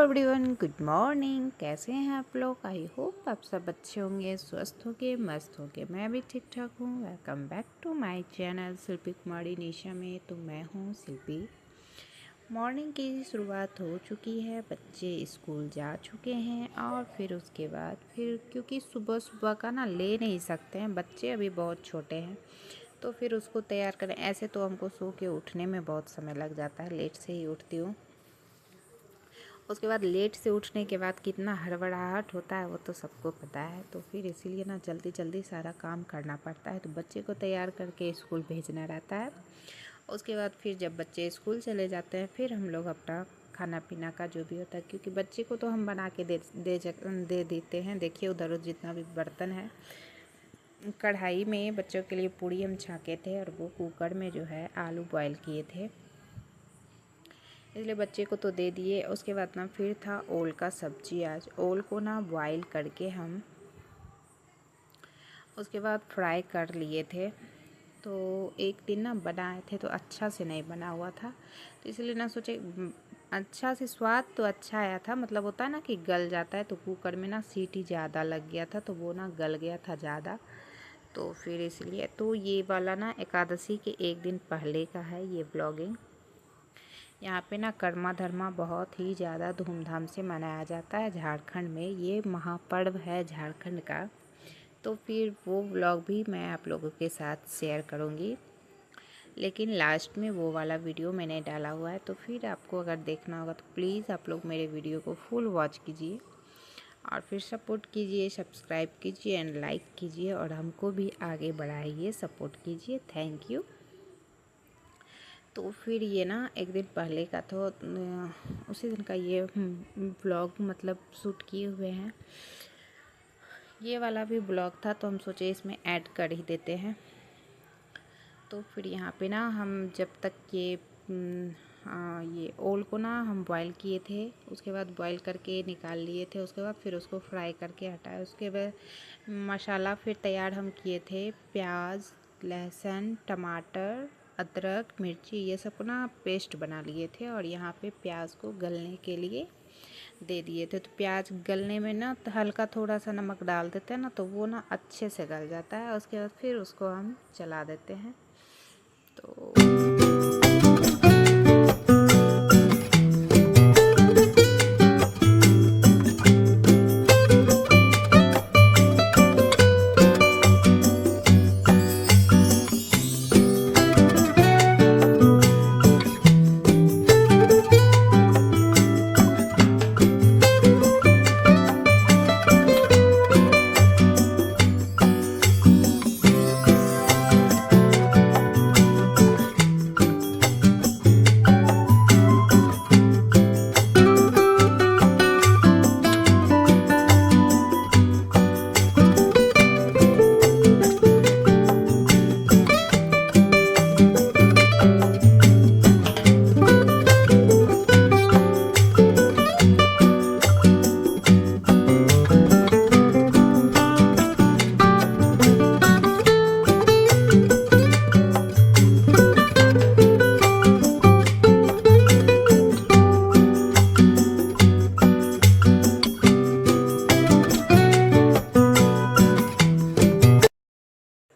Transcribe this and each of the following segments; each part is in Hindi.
Everyone, good morning. कैसे हैं आप लोग? आई होप आप सब अच्छे होंगे, स्वस्थ होंगे, मस्त होंगे। मैं भी ठीक ठाक हूँ। Welcome back to my channel Shilpi Kumari Nisha में। तो मैं हूँ शिल्पी। मॉर्निंग की शुरुआत हो चुकी है, बच्चे स्कूल जा चुके हैं और फिर उसके बाद क्योंकि सुबह सुबह का ना ले नहीं सकते हैं, बच्चे अभी बहुत छोटे हैं, तो फिर उसको तैयार करें। ऐसे तो हमको सो के उठने में बहुत समय लग जाता है, लेट से ही उठती हूँ। उसके बाद लेट से उठने के बाद कितना हड़बड़ाहट होता है वो तो सबको पता है। तो फिर इसीलिए ना जल्दी जल्दी सारा काम करना पड़ता है। तो बच्चे को तैयार करके स्कूल भेजना रहता है। उसके बाद फिर जब बच्चे स्कूल चले जाते हैं फिर हम लोग अपना खाना पीना का जो भी होता है, क्योंकि बच्चे को तो हम बना के दे देते हैं। देखिए उधर जितना भी बर्तन है, कढ़ाई में बच्चों के लिए पूड़ी हम छाके थे और वो कुकर में जो है आलू बॉयल किए थे, इसलिए बच्चे को तो दे दिए। उसके बाद ना फिर था ओल का सब्जी। आज ओल को ना बॉयल करके हम उसके बाद फ्राई कर लिए थे। तो एक दिन ना बनाए थे तो अच्छा से नहीं बना हुआ था, तो इसलिए ना सोचे अच्छा से स्वाद तो अच्छा आया था, मतलब होता है ना कि गल जाता है। तो कुकर में ना सीटी ज़्यादा लग गया था, तो वो ना गल गया था ज़्यादा। तो फिर इसलिए तो ये वाला ना एकादशी के एक दिन पहले का है ये ब्लॉगिंग। यहाँ पे ना कर्मा धर्मा बहुत ही ज़्यादा धूमधाम से मनाया जाता है झारखंड में। ये महापर्व है झारखंड का। तो फिर वो व्लॉग भी मैं आप लोगों के साथ शेयर करूँगी, लेकिन लास्ट में वो वाला वीडियो मैंने डाला हुआ है। तो फिर आपको अगर देखना होगा तो प्लीज़ आप लोग मेरे वीडियो को फुल वॉच कीजिए और फिर सपोर्ट कीजिए, सब्सक्राइब कीजिए एंड लाइक कीजिए और हमको भी आगे बढ़ाइए, सपोर्ट कीजिए। Thank you. तो फिर ये ना एक दिन पहले का तो उसी दिन का ये ब्लॉग मतलब शूट किए हुए हैं। ये वाला भी ब्लॉग था तो हम सोचे इसमें ऐड कर ही देते हैं। तो फिर यहाँ पे ना हम जब तक ये ओल को ना हम बॉईल किए थे, उसके बाद बॉईल करके निकाल लिए थे। उसके बाद फिर उसको फ्राई करके हटाया। उसके बाद मसाला फिर तैयार हम किए थे, प्याज, लहसुन, टमाटर, अदरक, मिर्ची, ये सब को ना पेस्ट बना लिए थे और यहाँ पे प्याज को गलने के लिए दे दिए थे। तो प्याज गलने में ना हल्का थोड़ा सा नमक डाल देते हैं ना, तो वो ना अच्छे से गल जाता है। उसके बाद फिर उसको हम चला देते हैं।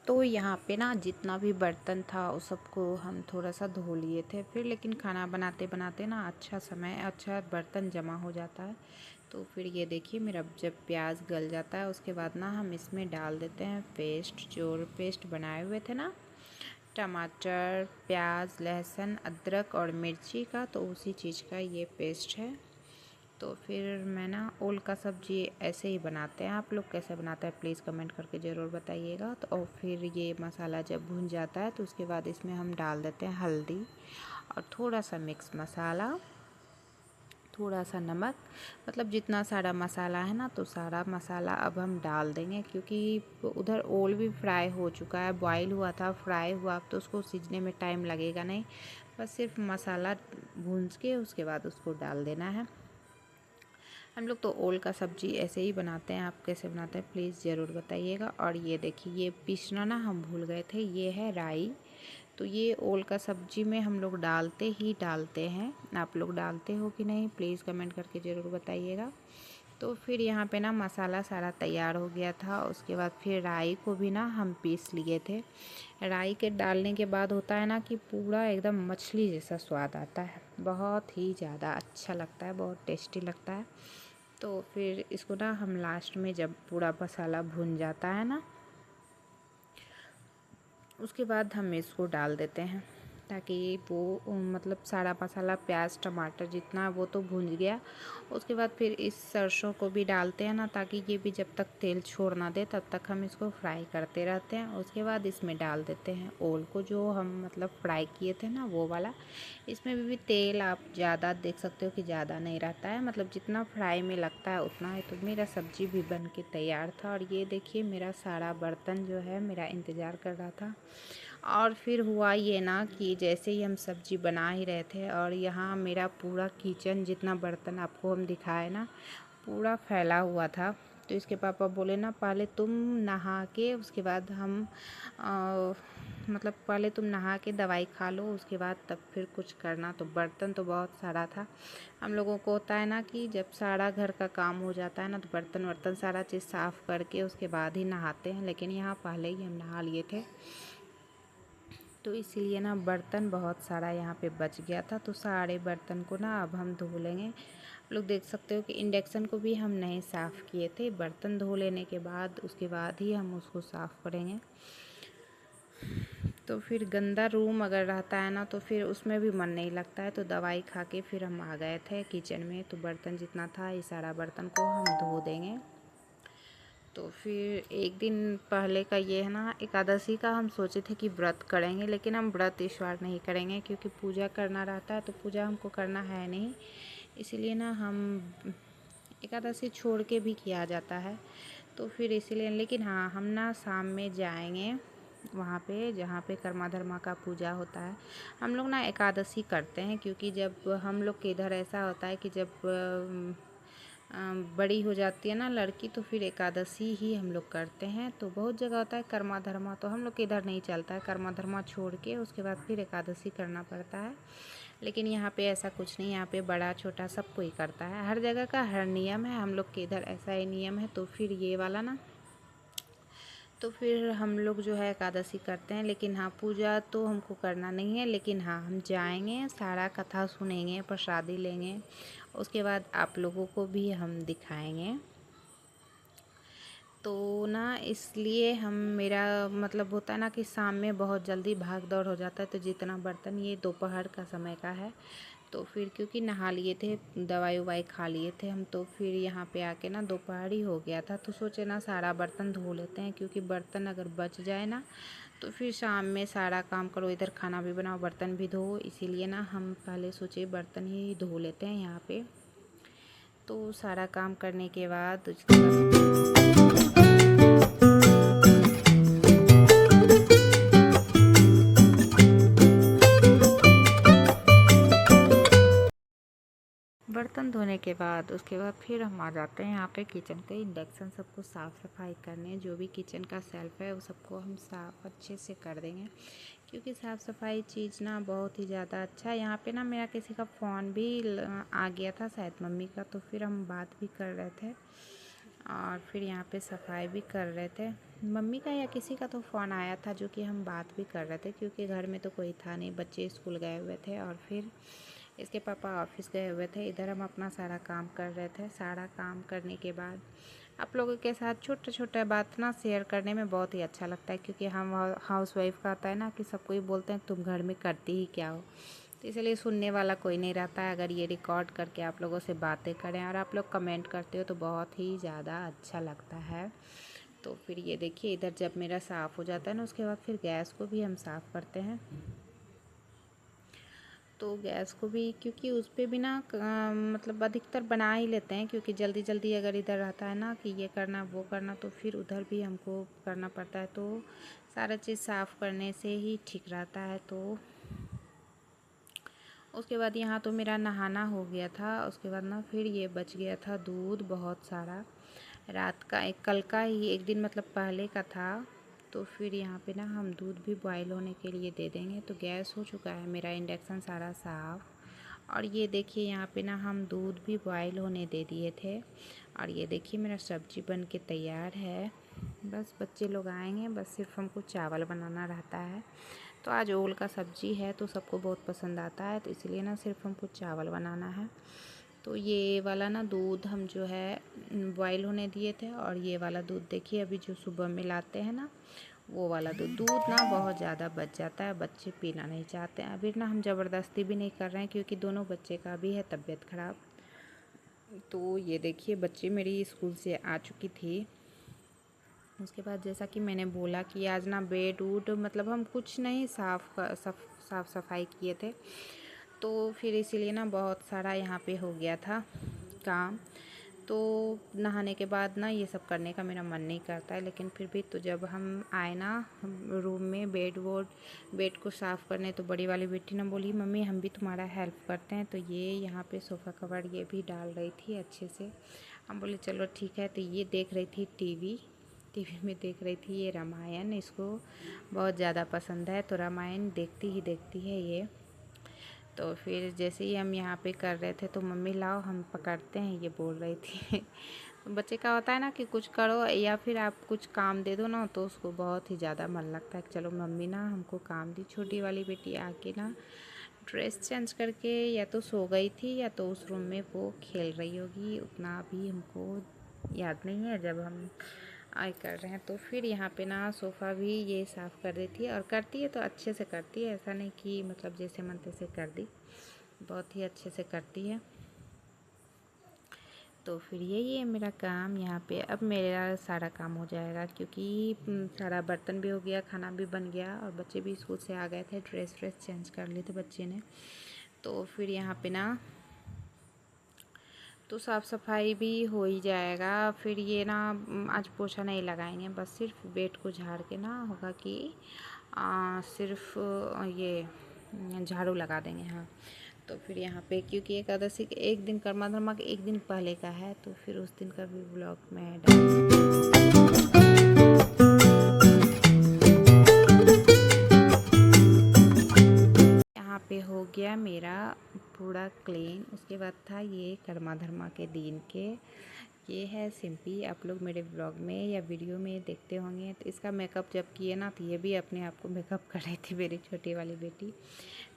तो यहाँ पे ना जितना भी बर्तन था उस सबको हम थोड़ा सा धो लिए थे फिर, लेकिन खाना बनाते बनाते ना अच्छा बर्तन जमा हो जाता है। तो फिर ये देखिए मेरा जब प्याज गल जाता है उसके बाद ना हम इसमें डाल देते हैं पेस्ट, जो पेस्ट बनाए हुए थे ना, टमाटर, प्याज, लहसुन, अदरक और मिर्ची का, तो उसी चीज़ का ये पेस्ट है। तो फिर मैं ना ओल का सब्ज़ी ऐसे ही बनाते हैं, आप लोग कैसे बनाते हैं प्लीज़ कमेंट करके ज़रूर बताइएगा। तो और फिर ये मसाला जब भुन जाता है तो उसके बाद इसमें हम डाल देते हैं हल्दी और थोड़ा सा मिक्स मसाला, थोड़ा सा नमक, मतलब जितना सारा मसाला है ना तो सारा मसाला अब हम डाल देंगे, क्योंकि उधर ओल भी फ्राई हो चुका है, बॉईल हुआ था, फ्राई हुआ, तो उसको सीजने में टाइम लगेगा नहीं, बस सिर्फ मसाला भून के उसके बाद उसको डाल देना है। हम लोग तो ओल का सब्ज़ी ऐसे ही बनाते हैं, आप कैसे बनाते हैं प्लीज़ ज़रूर बताइएगा। और ये देखिए ये पीसना ना हम भूल गए थे, ये है राई। तो ये ओल का सब्जी में हम लोग डालते ही डालते हैं। आप लोग डालते हो कि नहीं प्लीज़ कमेंट करके ज़रूर बताइएगा। तो फिर यहाँ पे ना मसाला सारा तैयार हो गया था। उसके बाद फिर राई को भी ना हम पीस लिए थे। राई के डालने के बाद होता है ना कि पूरा एकदम मछली जैसा स्वाद आता है, बहुत ही ज़्यादा अच्छा लगता है, बहुत टेस्टी लगता है। तो फिर इसको ना हम लास्ट में जब पूरा मसाला भुन जाता है ना, उसके बाद हम इसको डाल देते हैं, ताकि वो मतलब सारा मसाला प्याज टमाटर जितना वो तो भुन गया। उसके बाद फिर इस सरसों को भी डालते हैं ना, ताकि ये भी जब तक तेल छोड़ ना दे तब तक हम इसको फ्राई करते रहते हैं। उसके बाद इसमें डाल देते हैं ओल को, जो हम मतलब फ्राई किए थे ना वो वाला। इसमें भी तेल आप ज़्यादा देख सकते हो कि ज़्यादा नहीं रहता है, मतलब जितना फ्राई में लगता है उतना है। तो मेरा सब्जी भी बन के तैयार था, और ये देखिए मेरा सारा बर्तन जो है मेरा इंतज़ार कर रहा था। और फिर हुआ ये ना कि जैसे ही हम सब्जी बना ही रहे थे, और यहाँ मेरा पूरा किचन जितना बर्तन आपको हम दिखाए ना पूरा फैला हुआ था। तो इसके पापा बोले ना पहले तुम नहा के उसके बाद हम मतलब पहले तुम नहा के दवाई खा लो, उसके बाद तब फिर कुछ करना। तो बर्तन तो बहुत सारा था। हम लोगों को होता है ना कि जब सारा घर का काम हो जाता है ना तो बर्तन वर्तन सारा चीज़ साफ़ करके उसके बाद ही नहाते हैं, लेकिन यहाँ पहले ही हम नहा लिए थे। तो इसीलिए ना बर्तन बहुत सारा यहाँ पे बच गया था। तो सारे बर्तन को ना अब हम धो लेंगे। आप लोग देख सकते हो कि इंडक्शन को भी हम नहीं साफ़ किए थे। बर्तन धो लेने के बाद उसके बाद ही हम उसको साफ़ करेंगे। तो फिर गंदा रूम अगर रहता है ना तो फिर उसमें भी मन नहीं लगता है। तो दवाई खा के फिर हम आ गए थे किचन में। तो बर्तन जितना था ये सारा बर्तन को हम धो देंगे। तो फिर एक दिन पहले का ये है ना, एकादशी का हम सोचे थे कि व्रत करेंगे, लेकिन हम व्रत इस बार नहीं करेंगे क्योंकि पूजा करना रहता है। तो पूजा हमको करना है नहीं, इसीलिए ना हम एकादशी छोड़ के भी किया जाता है। तो फिर इसीलिए, लेकिन हाँ हम ना शाम में जाएंगे वहाँ पे जहाँ पे कर्मा धर्मा का पूजा होता है। हम लोग ना एकादशी करते हैं, क्योंकि जब हम लोग के इधर ऐसा होता है कि जब बड़ी हो जाती है ना लड़की तो फिर एकादशी ही हम लोग करते हैं। तो बहुत जगह होता है कर्मा धर्मा, तो हम लोग के इधर नहीं चलता है। कर्मा धर्मा छोड़ के उसके बाद फिर एकादशी करना पड़ता है। लेकिन यहाँ पे ऐसा कुछ नहीं, यहाँ पे बड़ा छोटा सब कोई करता है। हर जगह का हर नियम है, हम लोग के इधर ऐसा ही नियम है। तो फिर ये वाला ना, तो फिर हम लोग जो है एकादशी करते हैं। लेकिन हाँ पूजा तो हमको करना नहीं है, लेकिन हाँ हम जाएंगे, सारा कथा सुनेंगे, प्रसादी लेंगे, उसके बाद आप लोगों को भी हम दिखाएंगे। तो ना इसलिए हम मेरा मतलब होता है ना कि शाम में बहुत जल्दी भाग दौड़ हो जाता है। तो जितना बर्तन ये दोपहर का समय का है, तो फिर क्योंकि नहा लिए थे, दवाई ववाई खा लिए थे हम, तो फिर यहाँ पे आके ना दोपहर ही हो गया था। तो सोचे ना सारा बर्तन धो लेते हैं, क्योंकि बर्तन अगर बच जाए ना तो फिर शाम में सारा काम करो, इधर खाना भी बनाओ बर्तन भी धो। इसीलिए ना हम पहले सोचे बर्तन ही धो लेते हैं यहाँ पे। तो सारा काम करने के बाद उसके बाद बर्तन धोने के बाद उसके बाद फिर हम आ जाते हैं यहाँ पे किचन के इंडक्शन सबको साफ़ सफाई करने। जो भी किचन का सेल्फ है वो सबको हम साफ़ अच्छे से कर देंगे, क्योंकि साफ़ सफाई चीज़ ना बहुत ही ज़्यादा अच्छा है। यहाँ पे ना मेरा किसी का फ़ोन भी आ गया था, शायद मम्मी का, तो फिर हम बात भी कर रहे थे और फिर यहाँ पे सफाई भी कर रहे थे। मम्मी का या किसी का तो फ़ोन आया था, जो कि हम बात भी कर रहे थे, क्योंकि घर में तो कोई था नहीं, बच्चे स्कूल गए हुए थे और फिर इसके पापा ऑफिस गए हुए थे। इधर हम अपना सारा काम कर रहे थे। सारा काम करने के बाद आप लोगों के साथ छोटा छोटा बात ना शेयर करने में बहुत ही अच्छा लगता है, क्योंकि हम हाउस वाइफ का आता है ना कि सबको ही बोलते हैं तुम घर में करती ही क्या हो। तो इसलिए सुनने वाला कोई नहीं रहता है। अगर ये रिकॉर्ड करके आप लोगों से बातें करें और आप लोग कमेंट करते हो तो बहुत ही ज़्यादा अच्छा लगता है। तो फिर ये देखिए इधर जब मेरा साफ़ हो जाता है ना, उसके बाद फिर गैस को भी हम साफ़ करते हैं। तो गैस को भी, क्योंकि उस पर भी ना मतलब अधिकतर बना ही लेते हैं, क्योंकि जल्दी जल्दी अगर इधर रहता है ना कि ये करना वो करना, तो फिर उधर भी हमको करना पड़ता है। तो सारा चीज़ साफ़ करने से ही ठीक रहता है। तो उसके बाद यहाँ तो मेरा नहाना हो गया था। उसके बाद ना फिर ये बच गया था दूध बहुत सारा, रात का एक कल का ही एक दिन मतलब पहले का था। तो फिर यहाँ पे ना हम दूध भी बॉयल होने के लिए दे देंगे। तो गैस हो चुका है मेरा इंडक्शन सारा साफ़। और ये देखिए यहाँ पे ना हम दूध भी बॉयल होने दे दिए थे। और ये देखिए मेरा सब्जी बन के तैयार है। बस बच्चे लोग आएंगे, बस सिर्फ हमको चावल बनाना रहता है। तो आज ओल का सब्जी है तो सबको बहुत पसंद आता है, तो इसलिए ना सिर्फ हमको चावल बनाना है। तो ये वाला ना दूध हम जो है बॉयल होने दिए थे। और ये वाला दूध देखिए अभी जो सुबह में लाते हैं ना, वो वाला दूध ना बहुत ज़्यादा बच जाता है, बच्चे पीना नहीं चाहते हैं। अभी ना हम ज़बरदस्ती भी नहीं कर रहे हैं क्योंकि दोनों बच्चे का भी है तबीयत ख़राब। तो ये देखिए बच्चे मेरी स्कूल से आ चुकी थी। उसके बाद जैसा कि मैंने बोला कि आज ना बेड वूड मतलब हम कुछ नहीं साफ़ सफाई किए थे। तो फिर इसीलिए ना बहुत सारा यहाँ पे हो गया था काम। तो नहाने के बाद ना ये सब करने का मेरा मन नहीं करता है, लेकिन फिर भी तो जब हम आए ना रूम में बेड को साफ़ करने, तो बड़ी वाली बेटी ना बोली मम्मी हम भी तुम्हारा हेल्प करते हैं। तो ये यहाँ पे सोफ़ा कवर ये भी डाल रही थी अच्छे से। हम बोले चलो ठीक है। तो ये देख रही थी टीवी में देख रही थी ये रामायण, इसको बहुत ज़्यादा पसंद है तो रामायण देखती है ये। तो फिर जैसे ही हम यहाँ पे कर रहे थे तो मम्मी लाओ हम पकड़ते हैं, ये बोल रही थी। तो बच्चे का होता है ना कि कुछ करो या फिर आप कुछ काम दे दो ना, तो उसको बहुत ही ज़्यादा मन लगता है कि चलो मम्मी ना हमको काम दी। छोटी वाली बेटी आके ना ड्रेस चेंज करके या तो सो गई थी या तो उस रूम में वो खेल रही होगी, उतना अभी हमको याद नहीं है जब हम आए कर रहे हैं। तो फिर यहाँ पे ना सोफ़ा भी ये साफ़ कर रही थी, और करती है तो अच्छे से करती है, ऐसा नहीं कि मतलब जैसे मन तैसे कर दी, बहुत ही अच्छे से करती है। तो फिर यही है मेरा काम यहाँ पे। अब मेरा सारा काम हो जाएगा क्योंकि सारा बर्तन भी हो गया, खाना भी बन गया और बच्चे भी स्कूल से आ गए थे, ड्रेस चेंज कर लिए थे बच्चे ने। तो फिर यहाँ पे ना तो साफ़ सफाई भी हो ही जाएगा। फिर ये ना आज पोछा नहीं लगाएंगे, बस सिर्फ बेड को झाड़ के ना होगा कि सिर्फ ये झाड़ू लगा देंगे। हाँ, तो फिर यहाँ पे क्योंकि एकादशी के एक दिन कर्मा धर्मा के एक दिन पहले का है, तो फिर उस दिन का भी ब्लॉग में यहाँ पे हो गया मेरा पूरा क्लीन। उसके बाद था ये कर्मा धर्मा के दिन के, ये है सिंपी। आप लोग मेरे ब्लॉग में या वीडियो में देखते होंगे। तो इसका मेकअप जब किए ना तो ये भी अपने आप को मेकअप कर रही थी मेरी छोटी वाली बेटी।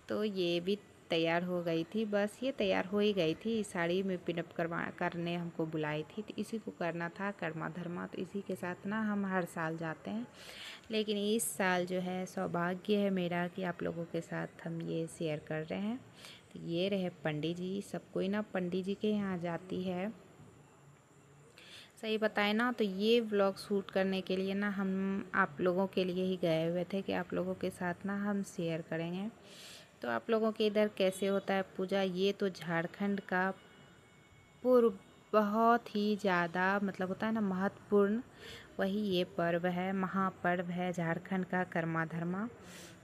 तो ये भी तैयार हो गई थी, बस ये तैयार हो ही गई थी। साड़ी में पिनअप करने हमको बुलाई थी, तो इसी को करना था कर्मा धर्मा। तो इसी के साथ ना हम हर साल जाते हैं, लेकिन इस साल जो है सौभाग्य है मेरा कि आप लोगों के साथ हम ये शेयर कर रहे हैं। तो ये रहे पंडित जी, सब कोई ना पंडित जी के यहाँ जाती है। सही बताए ना, तो ये व्लॉग शूट करने के लिए ना हम आप लोगों के लिए ही गए हुए थे कि आप लोगों के साथ ना हम शेयर करेंगे। तो आप लोगों के इधर कैसे होता है पूजा, ये तो झारखंड का पूर्व बहुत ही ज़्यादा मतलब होता है ना महत्वपूर्ण, वही ये पर्व है, महापर्व है झारखंड का कर्मा धर्मा।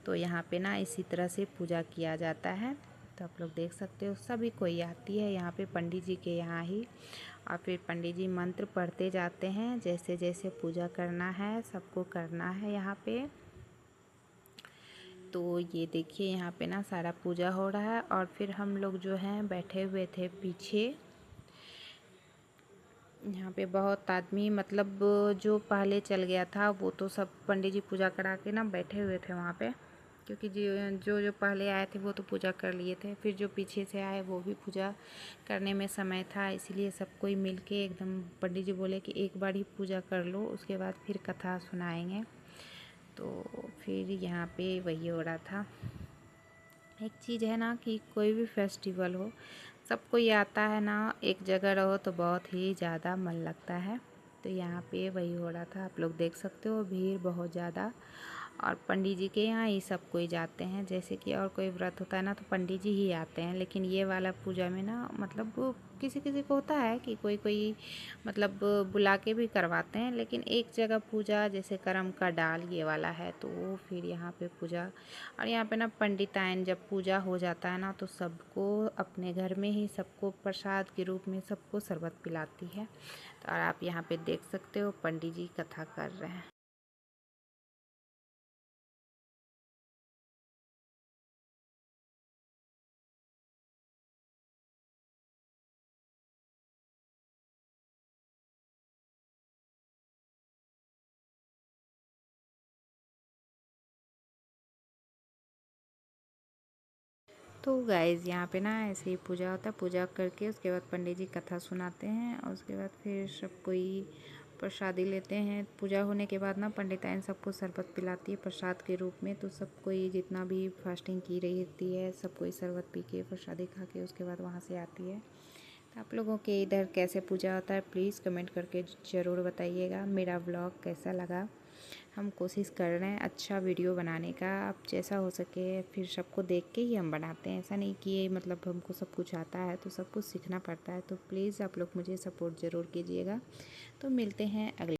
तो यहाँ पे ना इसी तरह से पूजा किया जाता है। तो आप लोग देख सकते हो सभी कोई आती है यहाँ पे पंडित जी के यहाँ ही, और फिर पंडित जी मंत्र पढ़ते जाते हैं, जैसे जैसे पूजा करना है सबको करना है यहाँ पे। तो ये देखिए यहाँ पे ना सारा पूजा हो रहा है, और फिर हम लोग जो हैं बैठे हुए थे पीछे। यहाँ पे बहुत आदमी मतलब जो पहले चल गया था वो तो सब पंडित जी पूजा करा के ना बैठे हुए थे वहाँ पे, क्योंकि जो पहले आए थे वो तो पूजा कर लिए थे। फिर जो पीछे से आए वो भी पूजा करने में समय था, इसीलिए सब कोई मिल के एकदम पंडित जी बोले कि एक बार ही पूजा कर लो, उसके बाद फिर कथा सुनाएंगे। तो फिर यहाँ पे वही हो रहा था। एक चीज़ है ना कि कोई भी फेस्टिवल हो, सब कोई आता है ना, एक जगह रहो तो बहुत ही ज़्यादा मन लगता है। तो यहाँ पे वही हो रहा था, आप लोग देख सकते हो भीड़ बहुत ज़्यादा। और पंडित जी के यहाँ ही सब कोई जाते हैं, जैसे कि और कोई व्रत होता है ना तो पंडित जी ही आते हैं, लेकिन ये वाला पूजा में ना मतलब किसी किसी को होता है कि कोई कोई मतलब बुला के भी करवाते हैं। लेकिन एक जगह पूजा जैसे करम का डाल ये वाला है, तो वो फिर यहाँ पे पूजा। और यहाँ पे ना पंडिताइन जब पूजा हो जाता है ना तो सबको अपने घर में ही सबको प्रसाद के रूप में सबको शरबत पिलाती है। तो और आप यहाँ पे देख सकते हो पंडित जी कथा कर रहे हैं। तो गाइज़ यहाँ पे ना ऐसे ही पूजा होता है। पूजा करके उसके बाद पंडित जी कथा सुनाते हैं और उसके बाद फिर सब कोई प्रसादी लेते हैं। पूजा होने के बाद ना पंडिताइन सबको शरबत पिलाती है प्रसाद के रूप में। तो सब कोई जितना भी फास्टिंग की रहती है सब कोई शरबत पी के प्रसादी खा के उसके बाद वहाँ से आती है। तो आप लोगों के इधर कैसे पूजा होता है प्लीज़ कमेंट करके ज़रूर बताइएगा। मेरा व्लॉग कैसा लगा, हम कोशिश कर रहे हैं अच्छा वीडियो बनाने का। आप जैसा हो सके फिर सबको देख के ही हम बनाते हैं, ऐसा नहीं कि मतलब हमको सब कुछ आता है, तो सब कुछ सीखना पड़ता है। तो प्लीज़ आप लोग मुझे सपोर्ट ज़रूर कीजिएगा। तो मिलते हैं अगले